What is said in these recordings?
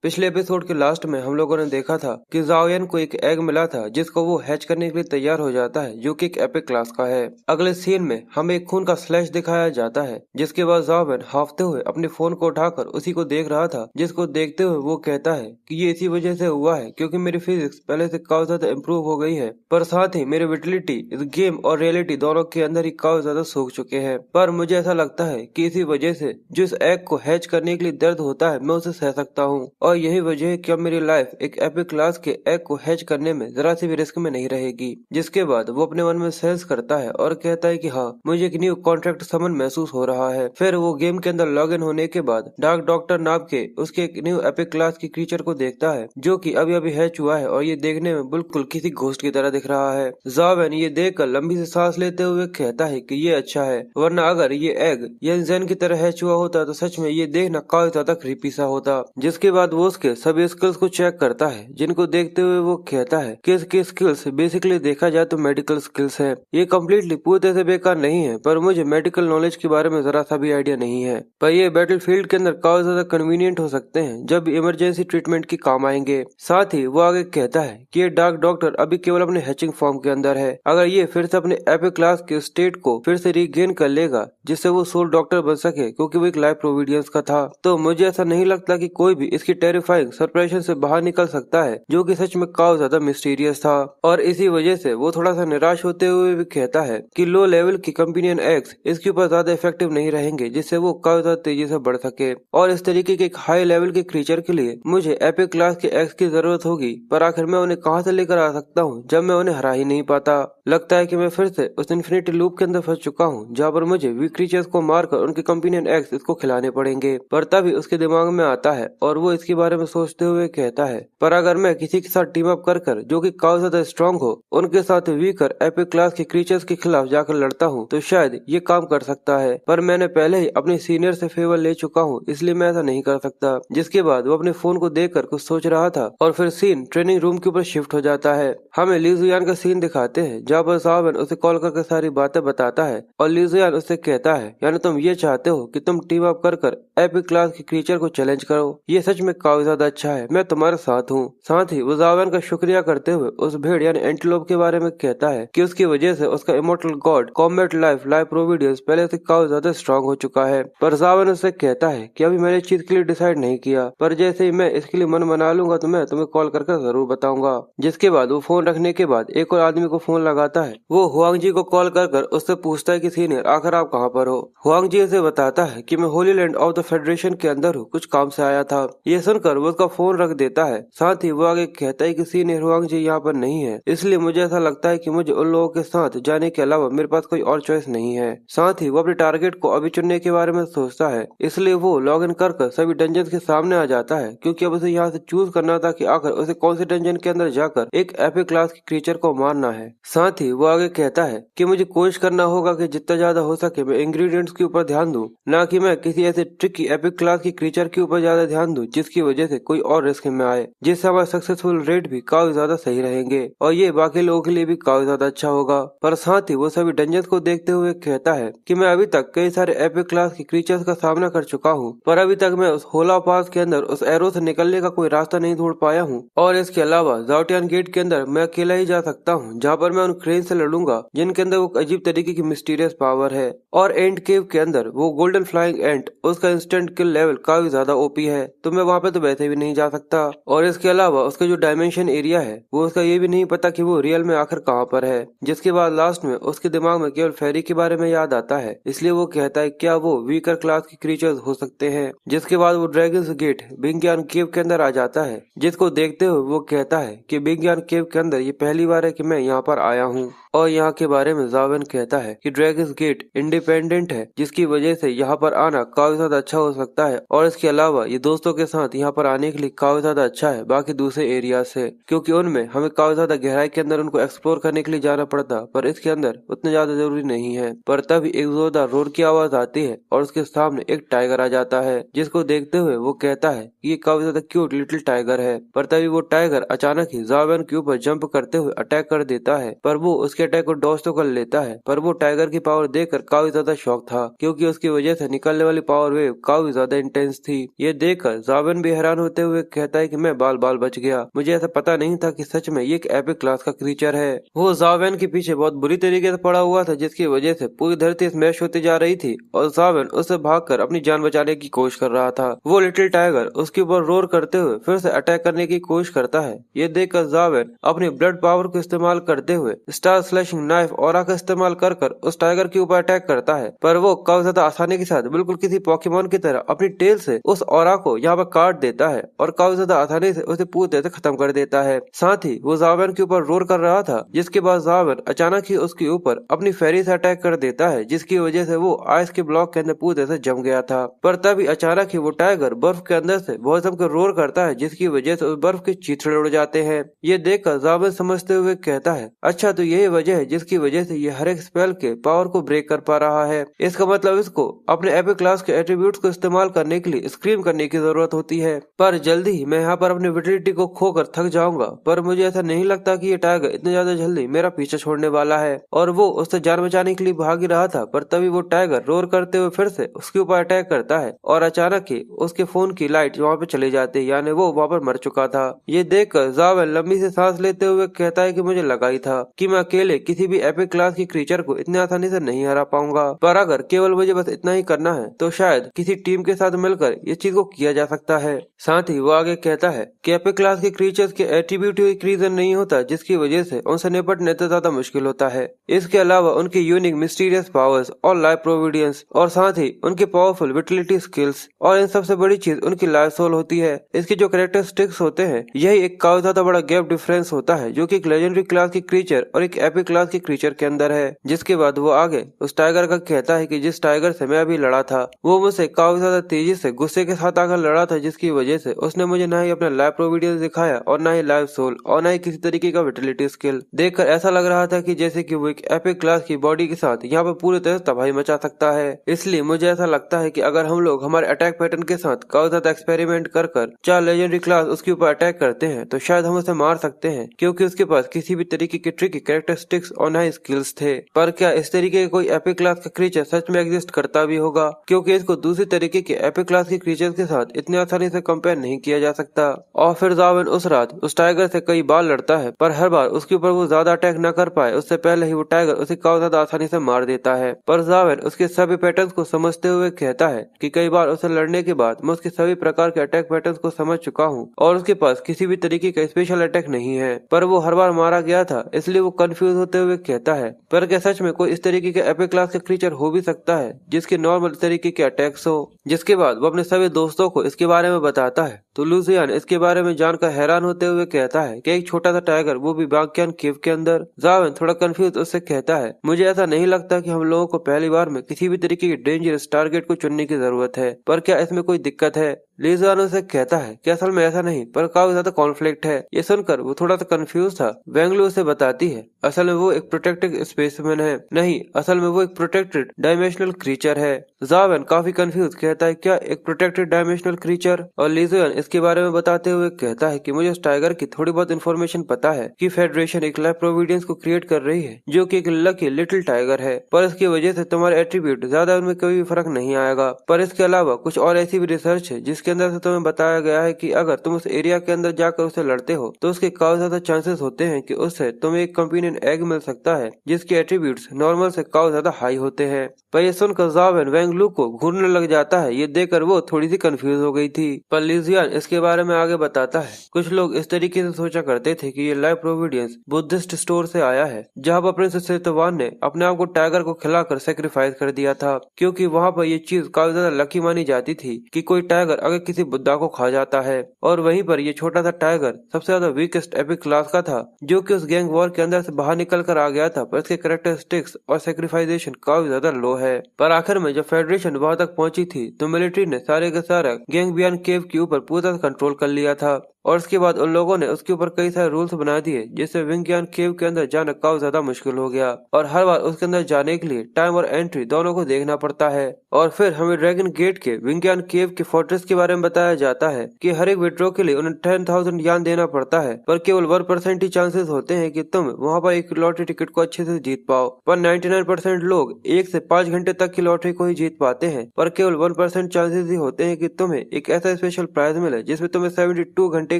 पिछले एपिसोड के लास्ट में हम लोगों ने देखा था कि जाओयन को एक एग मिला था जिसको वो हैच करने के लिए तैयार हो जाता है, जो कि एक एपिक क्लास का है। अगले सीन में हमें एक खून का स्लैश दिखाया जाता है, जिसके बाद जाओयन हाफते हुए अपने फोन को उठाकर उसी को देख रहा था, जिसको देखते हुए वो कहता है कि ये इसी वजह से हुआ है क्योंकि मेरी फिजिक्स पहले से काफी ज्यादा इम्प्रूव हो गई है, पर साथ ही मेरी विटिलिटी इस गेम और रियलिटी दोनों के अंदर ही काफी ज्यादा सूख चुके हैं। पर मुझे ऐसा लगता है कि इसी वजह से जो इस एग को हैच करने के लिए दर्द होता है मैं उसे सह सकता हूँ, और यही वजह है कि अब मेरी लाइफ एक एपिक क्लास के एग को हैच करने में जरा सी भी रिस्क में नहीं रहेगी। जिसके बाद वो अपने मन में सेंस करता है और कहता है कि हाँ, मुझे एक न्यू कॉन्ट्रैक्ट समन महसूस हो रहा है। फिर वो गेम के अंदर लॉग इन होने के बाद डार्क डॉक्टर नाम के उसके एक न्यू एपिक क्लास की क्रीचर को देखता है, जो कि अभी अभी हैच हुआ है और ये देखने में बिल्कुल किसी घोस्ट की तरह दिख रहा है। जावेन ये देखकर लंबी सी सांस लेते हुए कहता है कि ये अच्छा है, वरना अगर ये एग येनजेन की तरह हैच हुआ होता तो सच में ये देखना काफी ज्यादा क्रीपी सा होता। जिसके बाद वो उसके सभी स्किल्स को चेक करता है, जिनको देखते हुए वो कहता है कि इसकी स्किल्स बेसिकली देखा जाए तो मेडिकल स्किल्स है। ये कम्प्लीटली पूरी तरह से बेकार नहीं है, पर मुझे मेडिकल नॉलेज के बारे में जरा सा भी आइडिया नहीं है, पर ये बैटलफील्ड के अंदर काफी ज्यादा कन्वीनियंट हो सकते हैं जब इमरजेंसी ट्रीटमेंट की काम आएंगे। साथ ही वो आगे कहता है कि ये डार्क डॉक्टर अभी केवल अपने हैचिंग फॉर्म के अंदर है। अगर ये फिर से अपने एपिक क्लास के स्टेट को फिर से रीगेन कर लेगा जिससे वो सोल डॉक्टर बन सके, क्योंकि वो एक लाइफ प्रोविडियंस का था, तो मुझे ऐसा नहीं लगता कि कोई भी इसकी टेरिफाइंग सरप्राइजेशन से बाहर निकल सकता है, जो कि सच में काफी ज्यादा मिस्टीरियस था। और इसी वजह से वो थोड़ा सा निराश होते हुए भी कहता है कि लो लेवल की कंपेनियन एग्स इसके ऊपर ज्यादा इफेक्टिव नहीं रहेंगे, जिससे वो काफी ज्यादा तेजी से बढ़ सके। और इस तरीके के एक हाई लेवल के क्रीचर के लिए मुझे एपिक क्लास के एग्स की जरूरत होगी, पर आखिर मैं उन्हें कहाँ से लेकर आ सकता हूँ जब मैं उन्हें हरा ही नहीं पाता। लगता है कि मैं फिर से उस इन्फिनिटी लूप के अंदर फंस चुका हूँ, जहाँ पर मुझे वीक क्रीचर्स को मारकर उनके कंपेनियन एग्स इसको खिलाने पड़ेंगे। पर तभी उसके दिमाग में आता है और वो इसके बारे में सोचते हुए कहता है, पर अगर मैं किसी के साथ टीम अप कर जो कि काफी ज्यादा स्ट्रॉन्ग हो, उनके साथ वीकर एपिक क्लास के क्रीचर्स के खिलाफ जाकर लड़ता हूँ तो शायद ये काम कर सकता है। पर मैंने पहले ही अपने सीनियर से फेवर ले चुका हूँ, इसलिए मैं ऐसा नहीं कर सकता। जिसके बाद वो अपने फोन को देखकर कुछ सोच रहा था और फिर सीन ट्रेनिंग रूम के ऊपर शिफ्ट हो जाता है। हमें लीजुयान का सीन दिखाते हैं जहाँ पर सावन उसे कॉल करके सारी बातें बताता है और लीजुयान उससे कहता है, यानी तुम ये चाहते हो कि तुम टीम अप कर एपिक क्लास के क्रीचर को चैलेंज करो, ये सच में काफी ज्यादा अच्छा है, मैं तुम्हारे साथ हूँ। साथ ही वो जावेन का शुक्रिया करते हुए उस भेड़ यानी एंटीलोप के बारे में कहता है कि उसकी वजह से उसका इमोर्टल गॉड कॉम्बैट लाइफ प्रोविडियंस पहले से काफी ज्यादा स्ट्रॉन्ग हो चुका है। पर जावेन उससे कहता है कि अभी मैंने चीज के लिए डिसाइड नहीं किया, पर जैसे ही मैं इसके लिए मन बना लूंगा तो मैं तुम्हें कॉल करके जरूर बताऊंगा। जिसके बाद वो फोन रखने के बाद एक और आदमी को फोन लगाता है। वो हुआंग जी को कॉल कर उससे पूछता है कि सीनियर आखिर आप कहाँ पर हो। हुआंग जी उसे बताता है कि मैं Holi land of the federation के अंदर हूँ, कुछ काम से आया था। ये सुनकर वो उसका फोन रख देता है। साथ ही वो आगे कहता है कि सीनियर हुआंग जी यहाँ पर नहीं है, इसलिए मुझे ऐसा लगता है कि मुझे उन लोगों के साथ जाने के अलावा मेरे पास कोई और चॉइस नहीं है। साथ ही वो अपने टारगेट को अभी चुनने के बारे में सोचता है, इसलिए वो लॉग इन कर सभी डंजन के सामने आ जाता है, क्योंकि अब उसे यहाँ से चूज करना था कि आखिर उसे कौन से डंजन के अंदर जाकर एक एपिक क्लास की क्रीचर को मारना है। साथ ही वो आगे कहता है कि मुझे कोशिश करना होगा कि जितना ज्यादा हो सके मैं इंग्रेडिएंट्स के ऊपर ध्यान दूं, ना कि मैं किसी ऐसे ट्रिकी एपिक क्लास की क्रीचर के ऊपर ज्यादा ध्यान दूं जिसकी वजह से कोई और रिस्क में आए, जिससे हमारा सक्सेसफुल रेट भी काफी ज्यादा सही रहेंगे और ये बाकी लोगों के लिए भी काफी ज्यादा अच्छा होगा। पर साथ ही वो सभी डंजन को देखते हुए कहता है कि मैं अभी तक कई सारे एपिक क्लास की क्रीचर्स का सामना कर चुका हूँ, पर अभी तक मैं उस होला पास के अंदर उस एरो से निकलने का कोई रास्ता नहीं ढूंढ पाया हूँ, और इसके अलावा जाओटियान गेट के अंदर मैं अकेला ही जा सकता हूँ, जहाँ पर मैं उन क्रेन से लड़ूंगा जिनके अंदर वो अजीब तरीके की मिस्टीरियस पावर है। और एंट केव के अंदर वो गोल्डन फ्लाइंग एंट, उसका इंस्टेंट किल लेवल काफी ज्यादा ओपी है, तो मैं वहाँ पे तो वैसे भी नहीं जा सकता। और इसके अलावा उसका जो डायमेंशन एरिया है वो उसका ये भी नहीं पता कि वो रियल में आखिर कहाँ पर है। जिसके बाद लास्ट में उसके दिमाग में केवल फेरी के बारे में याद आता है, इसलिए वो कहता है क्या वो वीकर क्लास की क्रीचर्स हो सकते हैं। जिसके बाद वो ड्रैगन्स गेट बिंगयान केव के अंदर आ जाता है, जिसको देखते हुए वो कहता है कि बिंगयान केव के अंदर ये पहली बार है कि मैं यहाँ पर आया हूँ। और यहाँ के बारे में जावेन कहता है कि ड्रैगन्स गेट इंडिपेंडेंट है, जिसकी वजह से यहाँ पर आना काफी ज्यादा अच्छा हो सकता है, और इसके अलावा ये दोस्तों के साथ यहाँ पर आने के लिए काफी ज्यादा अच्छा है बाकी दूसरे एरिया से, क्योंकि उनमें हमें काफी ज्यादा गहराई के अंदर उनको एक्सप्लोर करने के लिए जाना पड़ता, पर इसके अंदर उतना ज्यादा जरूरी नहीं है। पर तभी एक जोरदार रोर की आवाज आती है और उसके सामने एक टाइगर आ जाता है, जिसको देखते हुए वो कहता है कि ये काफी ज्यादा क्यूट लिटिल टाइगर है। पर तभी वो टाइगर अचानक ही जावेन के ऊपर जंप करते हुए अटैक कर देता है, पर वो उसके अटैक को डॉज तो कर लेता है, पर वो टाइगर की पावर देखकर काफी ज्यादा शॉक था, क्योंकि उसकी वजह से निकलने वाली पावर वेव काफी ज्यादा इंटेंस थी। ये देखकर जावेन भी भी हैरान होते हुए कहता है कि मैं बाल बाल बच गया, मुझे ऐसा पता नहीं था कि सच में ये एक एपिक क्लास का क्रीचर है। वो ज़ावेन के पीछे बहुत बुरी तरीके से पड़ा हुआ था, जिसकी वजह से पूरी धरती स्मैश होती जा रही थी और ज़ावेन उससे भागकर अपनी जान बचाने की कोशिश कर रहा था। वो लिटिल टाइगर उसके ऊपर रोर करते हुए फिर से अटैक करने की कोशिश करता है। ये देखकर ज़ावेन अपनी ब्लड पावर को इस्तेमाल करते हुए स्टार स्लैशिंग नाइफ ऑरा का इस्तेमाल कर उस टाइगर के ऊपर अटैक करता है, पर वो काफी ज्यादा आसानी के साथ बिल्कुल किसी पोकेमॉन की तरह अपनी टेल से उस ऑरा को यहाँ पर काट देता है और काफी ज्यादा आसानी से उसे पूरी तरह से खत्म कर देता है। साथ ही वो ज़ावेन के ऊपर रोर कर रहा था, जिसके बाद ज़ावेन अचानक ही उसके ऊपर अपनी फेरी से अटैक कर देता है, जिसकी वजह से वो आइस के ब्लॉक के अंदर पूरी तरह से जम गया था। पर तभी अचानक ही वो टाइगर बर्फ के अंदर से बहुत जम कर रोर करता है, जिसकी वजह से उस बर्फ के चीथड़े उड़ जाते हैं। ये देखकर ज़ावेन समझते हुए कहता है, अच्छा तो यही वजह है जिसकी वजह से ये हर एक स्पेल के पावर को ब्रेक कर पा रहा है। इसका मतलब इसको अपने एपिक क्लास के एट्रीब्यूट्स को इस्तेमाल करने के लिए स्क्रीम करने की जरूरत होती है। पर जल्दी ही मैं यहाँ पर अपनी विटिलिटी को खोकर थक जाऊंगा, पर मुझे ऐसा नहीं लगता कि ये टाइगर इतने ज्यादा जल्दी मेरा पीछा छोड़ने वाला है। और वो उससे जान बचाने के लिए भाग ही रहा था, पर तभी वो टाइगर रोर करते हुए फिर से उसके ऊपर अटैक करता है और अचानक ही उसके फोन की लाइट वहाँ पे चली जाती है, यानी वो वहाँ पर मर चुका था। ये देखकर ज़ावेन लंबी से सांस लेते हुए कहता है कि मुझे लगा ही था कि मैं अकेले किसी भी एपिक क्लास की क्रीचर को इतनी आसानी से नहीं हरा पाऊंगा, पर अगर केवल मुझे बस इतना ही करना है तो शायद किसी टीम के साथ मिलकर इस चीज को किया जा सकता है। साथ ही वो आगे कहता है कि एपिक क्लास के क्रीचर्स के एट्रीब्यूट एक रीजन नहीं होता जिसकी वजह से उनसे निपटने तो ज्यादा मुश्किल होता है। इसके अलावा उनके यूनिक मिस्टीरियस पावर्स और लाइफ प्रोविडेंस और साथ ही उनके पावरफुल विटिलिटी स्किल्स और इन सबसे बड़ी चीज उनकी लाइफ सोल होती है। इसके जो कैरेक्टरिस्टिक्स होते हैं यही एक काफी ज्यादा बड़ा गैप डिफरेंस होता है जो कि एक लेजेंडरी क्लास की क्रीचर और एक एपिक क्लास की क्रीचर के अंदर है। जिसके बाद वो आगे उस टाइगर का कहता है कि जिस टाइगर से मैं अभी लड़ा था वो मुझसे काफी ज्यादा तेजी से गुस्से के साथ आकर लड़ा था, जिसकी वजह से उसने मुझे न ही अपना लाइफ प्रोविडेंस दिखाया और न ही लाइफ सोल और न ही किसी तरीके का विटिलिटी स्किल। देखकर ऐसा लग रहा था कि जैसे कि वो एक एपिक क्लास की बॉडी के साथ यहाँ पर पूरी तरह तबाही मचा सकता है। इसलिए मुझे ऐसा लगता है कि अगर हम लोग हमारे अटैक पैटर्न के साथ काफी ज्यादा एक्सपेरिमेंट कर 4 लेजेंडरी क्लास उसके ऊपर अटैक करते हैं तो शायद हम उसे मार सकते हैं, क्योंकि उसके पास किसी भी तरीके की ट्रिकी कैरेक्टरिस्टिक्स और न ही स्किल्स थे। पर क्या इस तरीके का कोई एपिक क्लास का क्रीचर सच में एग्जिस्ट करता भी होगा, क्योंकि इसको दूसरी तरीके के एपिक क्लास के क्रीचर्स के साथ इतनी आसानी से कंपेयर नहीं किया जा सकता। और फिर ज़ावेन उस रात उस टाइगर से कई बार लड़ता है, पर हर बार उसके ऊपर वो ज्यादा अटैक न कर पाए उससे पहले ही वो टाइगर उसे काफी ज्यादा आसानी से मार देता है। पर ज़ावेन उसके सभी पैटर्न्स को समझते हुए कहता है कि कई बार उसे लड़ने के बाद मैं उसके सभी प्रकार के अटैक पैटर्न्स को समझ चुका हूँ और उसके पास किसी भी तरीके का स्पेशल अटैक नहीं है, पर वो हर बार मारा गया था, इसलिए वो कंफ्यूज होते हुए कहता है, पर क्या सच में कोई इस तरीके का एपिक क्लास का क्रीचर हो भी सकता है जिसके नॉर्मल तरीके के अटैक्स हो। जिसके बाद वो अपने सभी दोस्तों को इसके बारे में बताता है, तो लुसियान इसके बारे में जानकर हैरान होते हुए कहता है कि एक छोटा सा टाइगर, वो भी बाग्यान केव के अंदर। ज़ावेन थोड़ा कंफ्यूज उससे कहता है, मुझे ऐसा नहीं लगता कि हम लोगों को पहली बार में किसी भी तरीके की डेंजरस टारगेट को चुनने की जरूरत है, पर क्या इसमें कोई दिक्कत है। लिजुआन उसे कहता है कि असल में ऐसा नहीं, पर काफी ज्यादा कॉन्फ्लिक्ट है। ये सुनकर वो थोड़ा सा कंफ्यूज था। वेंगलू उसे बताती है, असल में वो एक प्रोटेक्टेड स्पेसिमेन है, नहीं असल में वो एक प्रोटेक्टेड डायमेंशनल क्रीचर है। ज़ावेन काफी कंफ्यूज कहता है, क्या एक प्रोटेक्टेड डायमेंशनल क्रीचर। और लिजुआन इसके बारे में बताते हुए कहता है कि मुझे उस टाइगर की थोड़ी बहुत इन्फॉर्मेशन पता है कि फेडरेशन एक लाइफ प्रोविडेंस को क्रिएट कर रही है जो कि एक लकी लिटिल टाइगर है, पर इसकी वजह से तुम्हारे एट्रीब्यूट ज्यादा उनमें कोई भी फर्क नहीं आएगा। पर इसके अलावा कुछ और ऐसी भी रिसर्च है जिसके अंदर से तुम्हें बताया गया है कि अगर तुम उस एरिया के अंदर जाकर उसे लड़ते हो तो उसके काफी ज्यादा चांसेस होते हैं कि उससे तुम्हें एक कंपेनियन एग मिल सकता है जिसके एट्रीब्यूट्स नॉर्मल से काफी ज्यादा हाई होते हैं। पर ये सुनकर ज़ावेन वेंगलू को घूरने लग जाता है। ये देखकर वो थोड़ी सी कंफ्यूज हो गई थी। पर लिजियान इसके बारे में आगे बताता है, कुछ लोग इस तरीके से सोचा करते थे कि ये लाइफ प्रोविडेंस बुद्धिस्ट स्टोर से आया है, जहाँ पर प्रिंस सेतवान ने अपने आप को टाइगर को खिलाकर सेक्रीफाइस कर दिया था, क्योंकि वहाँ पर ये चीज काफी ज्यादा लकी मानी जाती थी कि कोई टाइगर अगर किसी बुद्धा को खा जाता है। और वहीं पर ये छोटा सा टाइगर सबसे ज्यादा वीकेस्ट एपिक क्लास का था, जो कि उस गैंग वॉर के अंदर से बाहर निकल कर आ गया था, पर इसके कैरेक्टरिस्टिक्स और सेक्रीफाइजेशन काफी ज्यादा लो है। पर आखिर में जब फेडरेशन वहां तक पहुंची थी तो मिलिट्री ने सारे का सारा गैंग बियान केव के ऊपर पूरा कंट्रोल कर लिया था। और उसके बाद उन लोगों ने उसके ऊपर कई सारे रूल्स बना दिए, जिससे विंग्यान केव के अंदर जाना काफी ज्यादा मुश्किल हो गया और हर बार उसके अंदर जाने के लिए टाइम और एंट्री दोनों को देखना पड़ता है। और फिर हमें ड्रैगन गेट के विंग्यान केव के फोर्ट्रेस के बारे में बताया जाता है कि हर एक विड्रॉ के लिए उन्हें 10,000 यान देना पड़ता है, पर केवल 1% ही चांसेस होते हैं कि तुम वहाँ पर एक लॉटरी टिकट को अच्छे से जीत पाओ। पर 99% लोग 1 से 5 घंटे तक की लॉटरी को ही जीत पाते हैं, पर केवल 1% चांसेस ही होते हैं कि तुम्हें एक ऐसा स्पेशल प्राइज मिले जिसमें तुम्हें 72 घंटे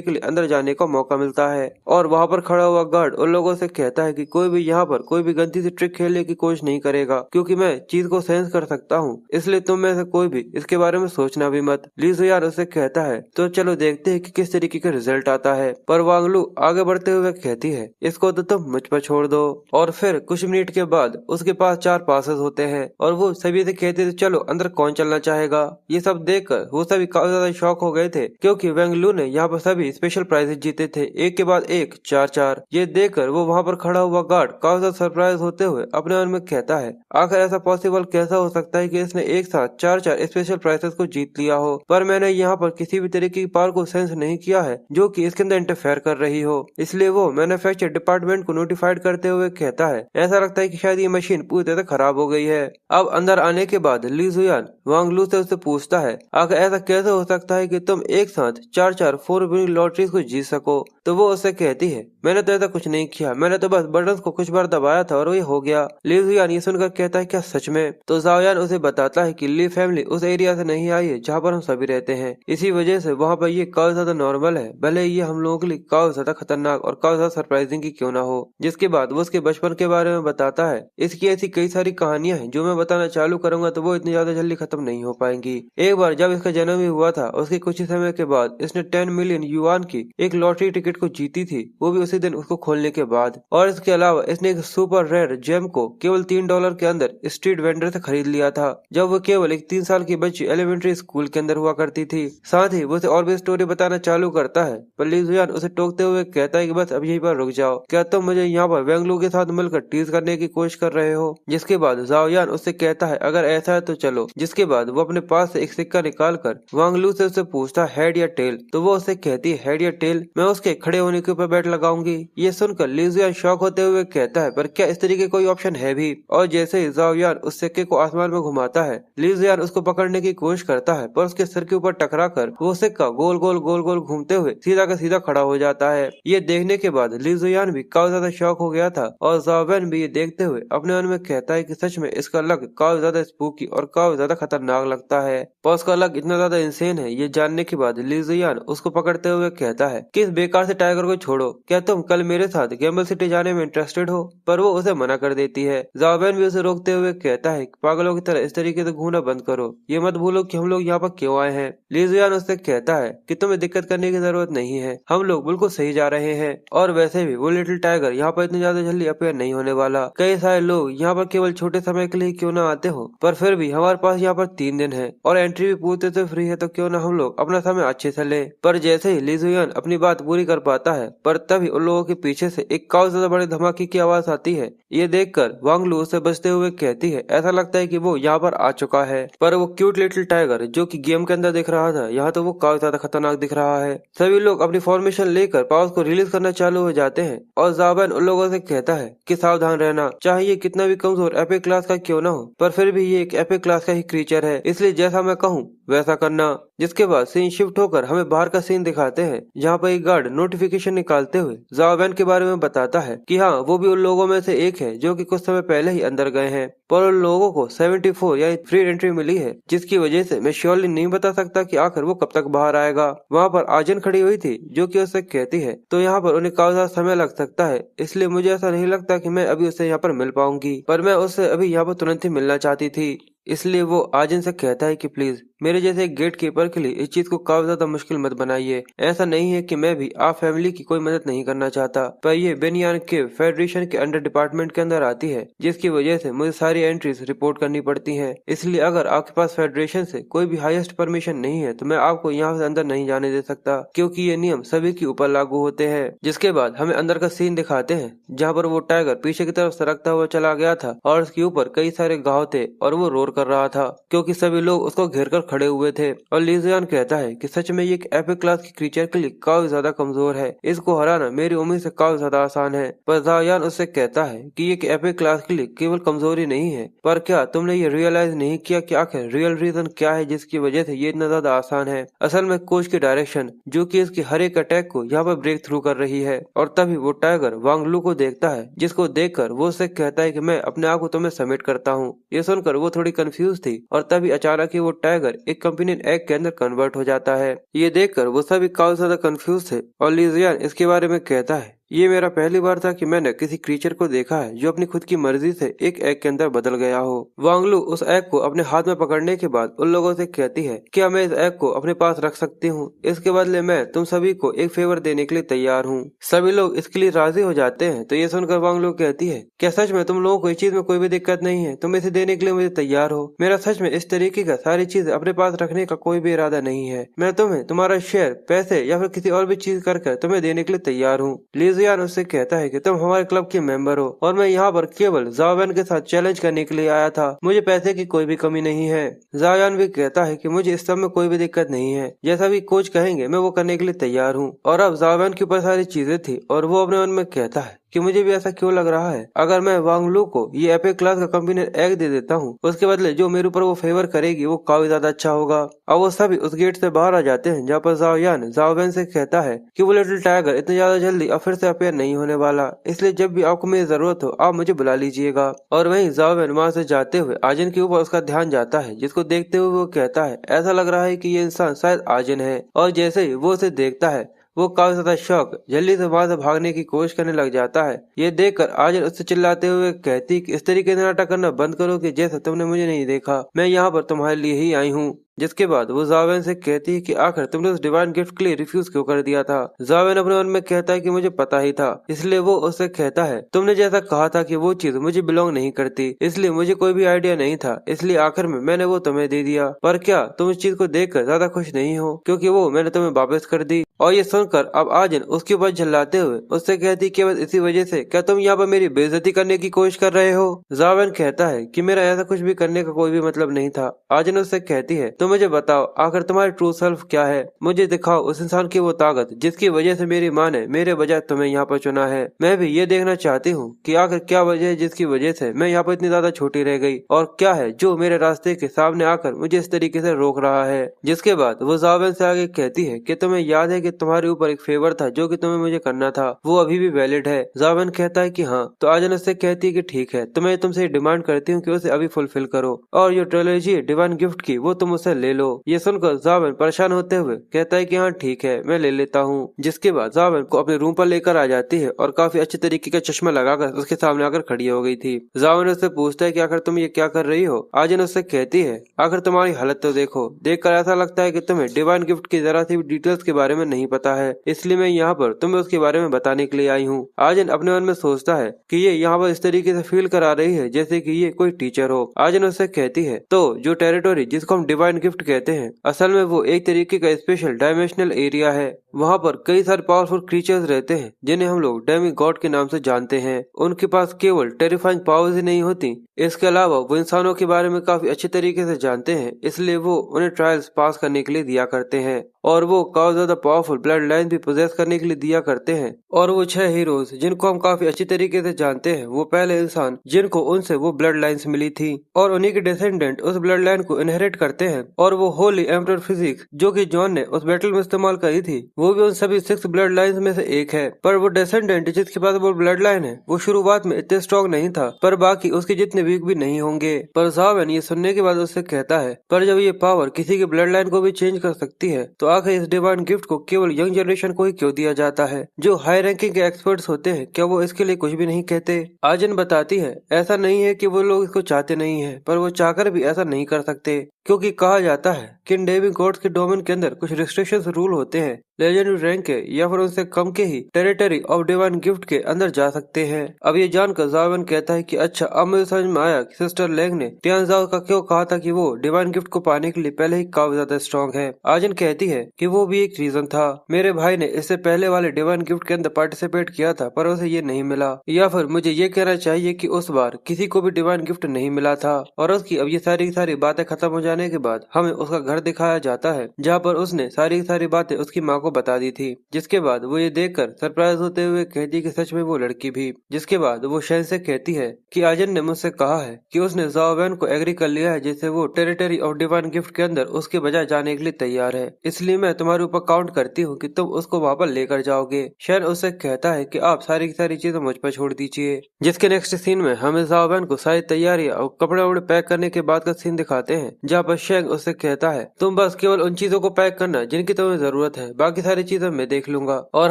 के लिए अंदर जाने का मौका मिलता है। और वहाँ पर खड़ा हुआ गार्ड उन लोगों से कहता है कि कोई भी यहाँ पर कोई भी गलती से ट्रिक खेलने की कोशिश नहीं करेगा, क्योंकि मैं चीज को सेंस कर सकता हूँ, इसलिए तुम में से कोई भी इसके बारे में सोचना भी मत। ली जुयान उससे कहता है तो चलो देखते हैं कि किस तरीके का रिजल्ट आता है। पर वांग लू आगे बढ़ते हुए कहती है इसको तो तुम मुझ पर छोड़ दो। और फिर कुछ मिनट के बाद उसके पास 4 पासेस होते हैं और वो सभी से कहते थे चलो अंदर कौन चलना चाहेगा। ये सब देखकर वो सभी काफी ज्यादा शॉक हो गए थे, क्योंकि वांग लू ने यहाँ पर सभी स्पेशल प्राइजेस जीते थे, एक के बाद एक 4-4। ये देखकर वो वहाँ पर खड़ा हुआ गार्ड काफी ज्यादा सरप्राइज होते हुए अपने मन में कहता है आखिर ऐसा पॉसिबल कैसा हो सकता है कि इसने एक साथ 4-4 स्पेशल प्राइजेस को जीत लिया हो, पर मैंने यहाँ पर किसी भी तरीके की पावर को सेंस नहीं किया है जो कि इसके अंदर इंटरफेयर कर रही हो। इसलिए वो मैन्युफैक्चर डिपार्टमेंट को नोटिफाइड करते हुए कहता है ऐसा लगता है कि शायद ये मशीन पूरी तरह खराब हो गई है। अब अंदर आने के बाद ली जुयान वांग लू से उससे पूछता है आखिर ऐसा कैसे हो सकता है कि तुम एक साथ 4-4 4 विनिंग लॉटरीज को जीत सको। तो वो उससे कहती है मैंने तो ऐसा कुछ नहीं किया, मैंने तो बस बटन्स को कुछ बार दबाया था और ये हो गया। ली जुयान ये सुनकर कहता है क्या सच में? तो जाओयान उसे बताता है कि ली फैमिली उस एरिया से नहीं आई है जहाँ पर हम सभी रहते हैं, इसी वजह से वहाँ पर ये काफी ज्यादा नॉर्मल है, भले ये हम लोगों के लिए काफी ज्यादा खतरनाक और काफी ज्यादा सरप्राइजिंग की क्यों ना हो। जिसके बाद वो उसके बचपन के बारे में बताता है। इसकी ऐसी कई सारी कहानियां हैं जो मैं बताना चालू करूंगा तो वो इतनी ज्यादा जल्दी खत्म नहीं हो पाएंगी। एक बार जब इसका जन्म ही हुआ था उसके कुछ ही समय के बाद इसने 10 मिलियन युआन की एक लॉटरी टिकट को जीती थी, वो भी उसी दिन उसको खोलने के बाद। और इसके अलावा इसने एक सुपर रेयर जेम को केवल $3 के अंदर स्ट्रीट वेंडर से खरीद लिया था, जब वो केवल एक 3 साल की बच्ची एलिमेंट्री स्कूल के अंदर हुआ करती थी। साथ ही वो उसे और भी स्टोरी बताना चालू करता है, पर ली जुयान उसे टोकते हुए कहता है कि बस अब यहीं पर रुक जाओ, क्या तुम मुझे यहाँ पर वांग लू के साथ मिलकर टीज करने की कोशिश कर रहे हो? जिसके बाद जाओयान उससे कहता है अगर ऐसा है तो चलो। जिसके बाद वो अपने पास से एक सिक्का निकाल कर वांग लू से उससे पूछता है हेड या टेल, तो वो उससे कहती है हेड या टेल, मैं उसके खड़े होने के ऊपर बैट लगाऊंगी। ये सुनकर ली जुयान शॉक होते हुए कहता है पर क्या इस तरीके कोई ऑप्शन है भी? और जैसे ही जाओयान उस सिक्के को आसमान में घुमाता है ली जुयान उसको पकड़ने की कोशिश करता है, पर उसके सिर के ऊपर टकरा कर वो सिक्का गोल गोल घूमते हुए सीधा का सीधा खड़ा हो जाता है। ये देखने के बाद ली जुयान भी काफी ज्यादा शॉक हो गया था और जाओयान भी ये देखते हुए अपने मन में कहता है कि सच में इसका लक काफी ज्यादा स्पूकी और काफी ज्यादा खतरनाक लगता है। पर उसका लक इतना ज्यादा इंसेन है ये जानने के बाद ली जुयान उसको पकड़ते हुए कहता है कि इस बेकार से टाइगर को छोड़ो, क्या तुम कल मेरे साथ गैम्बल सिटी जाने में इंटरेस्टेड हो? पर वो उसे मना कर देती है। जाओयान भी उसे रोकते हुए कहता है पागलों की तरह इस तरीके से घूमना बंद करो, ये मत भूलो कि हम लोग यहाँ पर क्यों आए हैं। ली जुयान उससे कहता है कि तुम्हें दिक्कत करने की जरूरत नहीं है, हम लोग बिल्कुल सही जा रहे हैं, और वैसे भी वो लिटिल टाइगर यहाँ पर इतनी ज्यादा जल्दी अपेयर नहीं होने वाला। कई सारे लोग यहाँ पर केवल छोटे समय के लिए क्यों ना आते हो, पर फिर भी हमारे पास यहाँ पर 3 दिन है और एंट्री भी पूरी तरह से फ्री है, तो क्यों ना हम लोग अपना समय अच्छे से ले। पर जैसे ही ली जुयान अपनी बात पूरी कर पाता है, पर तभी उन लोगों के पीछे से एक काफी ज्यादा बड़े धमाके की आवाज आती है। ये देखकर वांग लू उसे बचते हुए कहती है ऐसा लगता है कि वो यहाँ पर आ चुका है, पर वो क्यूट लिटिल टाइगर जो कि गेम के अंदर दिख रहा था यहाँ तो वो काफी ज्यादा खतरनाक दिख रहा है। सभी लोग अपनी फॉर्मेशन लेकर पावर्स को रिलीज करना चालू हो जाते हैं और जाओयान उन लोगों से कहता है कि सावधान रहना, चाहे ये कितना भी कमजोर एपिक क्लास का क्यों ना हो, पर फिर भी ये एक एपिक क्लास का ही क्रीचर है, इसलिए जैसा मैं कहूँ वैसा करना। जिसके बाद सीन शिफ्ट होकर हमें बाहर का सीन दिखाते हैं, जहाँ पर एक गार्ड नोटिफिकेशन निकालते हुए जाओयान के बारे में बताता है कि हाँ वो भी उन लोगों में से एक है जो कि कुछ समय पहले ही अंदर गए हैं, पर उन लोगों को 74 यानी फ्री एंट्री मिली है, जिसकी वजह से मैं श्योरली नहीं बता सकता कि आखिर वो कब तक बाहर आएगा। वहाँ पर आजन खड़ी हुई थी जो कि उससे कहती है तो यहाँ पर उन्हें काफी ज्यादा समय लग सकता है, इसलिए मुझे ऐसा नहीं लगता कि मैं अभी उससे यहाँ पर मिल पाऊंगी, पर मैं उससे अभी यहाँ पर तुरंत ही मिलना चाहती थी। इसलिए वो आजन से कहता है कि प्लीज मेरे जैसे एक गेट कीपर के लिए इस चीज को काफी ज्यादा मुश्किल मत बनाइए। ऐसा नहीं है कि मैं भी आप फैमिली की कोई मदद नहीं करना चाहता, पर ये बेनियान के फेडरेशन के अंडर डिपार्टमेंट के अंदर आती है, जिसकी वजह से मुझे सारी एंट्रीज रिपोर्ट करनी पड़ती हैं। इसलिए अगर आपके पास फेडरेशन से कोई भी हाईएस्ट परमिशन नहीं है तो मैं आपको यहाँ से अंदर नहीं जाने दे सकता, क्योंकि ये नियम सभी के ऊपर लागू होते हैं। जिसके बाद हमें अंदर का सीन दिखाते हैं, जहाँ पर वो टाइगर पीछे की तरफ सरकता हुआ चला गया था और उसके ऊपर कई सारे घाव थे और वो रोर कर रहा था क्योंकि सभी लोग उसको घेर कर खड़े हुए थे। और लीजियन कहता है कि सच में ये एक एपिक क्लास की क्रीचर के लिए काफी ज्यादा कमजोर है, इसको हराना मेरी उम्मीद से काफी ज्यादा आसान है। पर जायान उससे कहता है कि ये एक एपिक क्लास के लिए केवल कमजोरी नहीं है, पर क्या तुमने ये रियलाइज नहीं किया कि आखिर रियल रीजन क्या है जिसकी वजह से ये इतना ज्यादा आसान है। असल में कोच की डायरेक्शन जो कि इसकी हर एक अटैक को यहाँ पर ब्रेक थ्रू कर रही है। और तभी वो टाइगर वांग लू को देखता है, जिसको देखकर वो उससे कहता है कि मैं अपने आप को तुम्हें सबमिट करता हूँ। ये सुनकर वो थोड़ी कंफ्यूज थी और तभी अचानक ही वो टाइगर एक कंपेनियन एग के अंदर कन्वर्ट हो जाता है। ये देखकर वो सभी काफी ज्यादा कंफ्यूज थे और लीजियन इसके बारे में कहता है, ये मेरा पहली बार था कि मैंने किसी क्रीचर को देखा है जो अपनी खुद की मर्जी से एक एग के अंदर बदल गया हो। वांगलू उस एग को अपने हाथ में पकड़ने के बाद उन लोगों से कहती है, क्या मैं इस एग को अपने पास रख सकती हूँ? इसके बदले मैं तुम सभी को एक फेवर देने के लिए तैयार हूँ। सभी लोग इसके लिए राजी हो जाते हैं। तो ये सुनकर वांगलू कहती है, क्या सच में तुम लोगों को इस चीज में कोई भी दिक्कत नहीं है? तुम इसे देने के लिए मुझे तैयार हो? मेरा सच में इस तरीके का सारी चीज अपने पास रखने का कोई भी इरादा नहीं है। मैं तुम्हें तुम्हारा शेयर, पैसे या फिर किसी और भी चीज कर तुम्हें देने के लिए तैयार हूँ। लीजियन उससे कहता है कि तुम हमारे क्लब के मेंबर हो और मैं यहाँ पर केवल जाओयान के साथ चैलेंज करने के लिए आया था। मुझे पैसे की कोई भी कमी नहीं है। जाओयान भी कहता है कि मुझे इस सब में कोई भी दिक्कत नहीं है, जैसा भी कोच कहेंगे मैं वो करने के लिए तैयार हूँ। और अब जाओयान के ऊपर सारी चीजें थी और वो अपने मन में कहता है कि मुझे भी ऐसा क्यों लग रहा है, अगर मैं वांगलू को ये एपिक क्लास का कंपेनियन एग दे देता हूँ, उसके बदले जो मेरे ऊपर वो फेवर करेगी वो काफी ज्यादा अच्छा होगा। अब वो सभी उस गेट से बाहर आ जाते हैं, जहाँ पर जाओयान जाओवेन से कहता है कि वो लिटिल टाइगर इतनी ज्यादा जल्दी अब फिर से अपेयर नहीं होने वाला, इसलिए जब भी आपको मेरी जरूरत हो आप मुझे बुला लीजिएगा। और वहीं जाओवेन वहाँ से जाते हुए आजिन के ऊपर उसका ध्यान जाता है, जिसको देखते हुए वो कहता है, ऐसा लग रहा है कि ये इंसान शायद आजिन है। और जैसे ही वो उसे देखता है वो काफी ज्यादा शौक जल्दी से वहां से भागने की कोशिश करने लग जाता है। ये देखकर आजिन उससे चिल्लाते हुए कहती कि इस तरीके से नाटक करना बंद करो कि जैसे तुमने मुझे नहीं देखा, मैं यहाँ पर तुम्हारे लिए ही आई हूँ। जिसके बाद वो जावेन से कहती है कि आखिर तुमने उस डिवाइन गिफ्ट के लिए रिफ्यूज क्यों कर दिया था? जावेन अपने मन में कहता है कि मुझे पता ही था, इसलिए वो उससे कहता है, तुमने जैसा कहा था कि वो चीज मुझे बिलोंग नहीं करती, इसलिए मुझे कोई भी आइडिया नहीं था, इसलिए आखिर में मैंने वो तुम्हें दे दिया। पर क्या तुम इस चीज को देखकर ज्यादा खुश नहीं हो क्योंकि वो मैंने तुम्हें वापस कर दी? और ये सुनकर अब आजिन उसके ऊपर झल्लाते हुए उससे कहती कि बस इसी वजह से क्या तुम यहाँ पर मेरी बेइज्जती करने की कोशिश कर रहे हो? जावेन कहता है कि मेरा ऐसा कुछ भी करने का कोई भी मतलब नहीं था। आजिन उससे कहती है, तो मुझे बताओ आखिर तुम्हारी ट्रू सेल्फ क्या है? मुझे दिखाओ उस इंसान की वो ताकत जिसकी वजह से मेरी माँ ने मेरे बजाय तुम्हें यहाँ पर चुना है। मैं भी ये देखना चाहती हूँ कि आखिर क्या वजह है जिसकी वजह से मैं यहाँ पर इतनी ज्यादा छोटी रह गई, और क्या है जो मेरे रास्ते के सामने आकर मुझे इस तरीके से रोक रहा है। जिसके बाद वो जावेन से आगे कहती है कि तुम्हें याद है कि तुम्हारे ऊपर एक फेवर था जो कि तुम्हें मुझे करना था, वो अभी भी वैलिड है? जावेन कहता है कि हाँ। तो आजिन उससे कहती है कि ठीक है, तो मैं तुमसे डिमांड करती हूँ कि उसे अभी फुलफिल करो और जो ट्रिलॉजी डिवाइन गिफ्ट की वो तुम उसे ले लो। ये सुनकर जावेन परेशान होते हुए कहता है कि हाँ ठीक है मैं ले लेता हूँ। जिसके बाद जावेन को अपने रूम पर लेकर आ जाती है और काफी अच्छे तरीके का चश्मा लगाकर उसके सामने आकर खड़ी हो गई थी। जावेन उससे पूछता है कि आखिर तुम ये क्या कर रही हो? आजिन उससे कहती है, आखिर तुम्हारी हालत तो देखो, देखकर ऐसा लगता है कि तुम्हें डिवाइन गिफ्ट की जरा सी भी डिटेल्स के बारे में नहीं पता है, इसलिए मैं यहाँ पर तुम्हें उसके बारे में बताने के लिए आई हूँ। आजिन अपने मन में सोचता है कि ये यहाँ पर इस तरीके से फील करा रही है जैसे कि ये कोई टीचर हो। आजिन उससे कहती है, तो जो टेरिटोरी जिसको हम डिवाइन गिफ्ट कहते हैं, असल में वो एक तरीके का स्पेशल डायमेंशनल एरिया है। वहाँ पर कई सारे पावरफुल क्रीचर्स रहते हैं जिन्हें हम लोग डेमी गॉड के नाम से जानते हैं। उनके पास केवल टेरिफाइंग पावर्स ही नहीं होती, इसके अलावा वो इंसानों के बारे में काफी अच्छे तरीके से जानते हैं, इसलिए वो उन्हें ट्रायल्स पास करने के लिए दिया करते हैं। और वो काफी ज्यादा पावरफुल ब्लड लाइन भी पोजेस करने के लिए दिया करते हैं। और वो 6 हीरोज जिनको हम काफी अच्छी तरीके से जानते हैं, वो पहले इंसान जिनको उनसे वो ब्लड लाइन्स मिली थी और उन्हीं के डिसेंडेंट उस ब्लड लाइन को इनहेरिट करते हैं। और वो होली एम्परर फिजिक्स जो कि जॉन ने उस बैटल में इस्तेमाल करी थी, वो भी उन सभी 6 ब्लड लाइन्स में से एक है। पर वो डिसेंडेंट जिसके पास वो ब्लड लाइन है, वो शुरुआत में इतने स्ट्रॉन्ग नहीं था, पर बाकी उसके जितने वीक भी नहीं होंगे। पर जावेन ये सुनने के बाद उससे कहता है, पर जब ये पावर किसी की ब्लड लाइन को भी चेंज कर सकती है, तो आखिर इस डिवाइन गिफ्ट को केवल यंग जनरेशन को ही क्यों दिया जाता है? जो हाई रैंकिंग के एक्सपर्ट्स होते हैं, क्या वो इसके लिए कुछ भी नहीं कहते? आजिन बताती है, ऐसा नहीं है कि वो लोग इसको चाहते नहीं है, पर वो चाहकर भी ऐसा नहीं कर सकते, क्योंकि कहा जाता है कि इन डेमी गॉड्स के डोमेन के अंदर कुछ रिस्ट्रिक्शंस रूल होते हैं, लेजेंडरी रैंक के या फिर उनसे कम के ही टेरिटरी ऑफ डिवाइन गिफ्ट के अंदर जा सकते हैं। अब ये जानकर ज़ाओ युआन कहता है कि अच्छा, अब मुझे समझ में आया कि सिस्टर लैंग ने टियान ज़ाओ का क्यों कहा था कि वो डिवाइन गिफ्ट को पाने के लिए पहले ही काफी ज्यादा स्ट्रॉन्ग है। आजन कहती है कि वो भी एक रीजन था। मेरे भाई ने इससे पहले वाले डिवाइन गिफ्ट के अंदर पार्टिसिपेट किया था पर उसे ये नहीं मिला, या फिर मुझे ये कहना चाहिए कि उस बार किसी को भी डिवाइन गिफ्ट नहीं मिला था। और उसकी अब ये सारी की सारी बातें खत्म हो जाने के बाद हमें उसका घर दिखाया जाता है, जहाँ पर उसने सारी की सारी बातें उसकी माँ को बता दी थी। जिसके बाद वो ये देखकर सरप्राइज होते हुए कहती है कि सच में वो लड़की भी। जिसके बाद वो शैन से कहती है कि आजन ने मुझसे कहा है कि उसने ज़ाओ युआन को एग्री कर लिया है, जिससे वो टेरिटरी ऑफ डिवाइन गिफ्ट के अंदर उसके बजाय जाने के लिए तैयार है। इसलिए मैं तुम्हारे ऊपर काउंट करती हूँ कि तुम उसको वहाँ पर लेकर जाओगे। शैन उससे कहता है कि आप सारी की सारी चीजें मुझ पर छोड़ दीजिए। जिसके नेक्स्ट सीन में हमें ज़ाओ युआन को सारी तैयारियां और कपड़े वपड़े पैक करने के बाद का सीन दिखाते हैं, जहाँ पर शेंग उससे कहता है तुम बस केवल उन चीजों को पैक करना जिनकी तुम्हें जरूरत है, बाकी सारी चीजें मैं देख लूंगा। और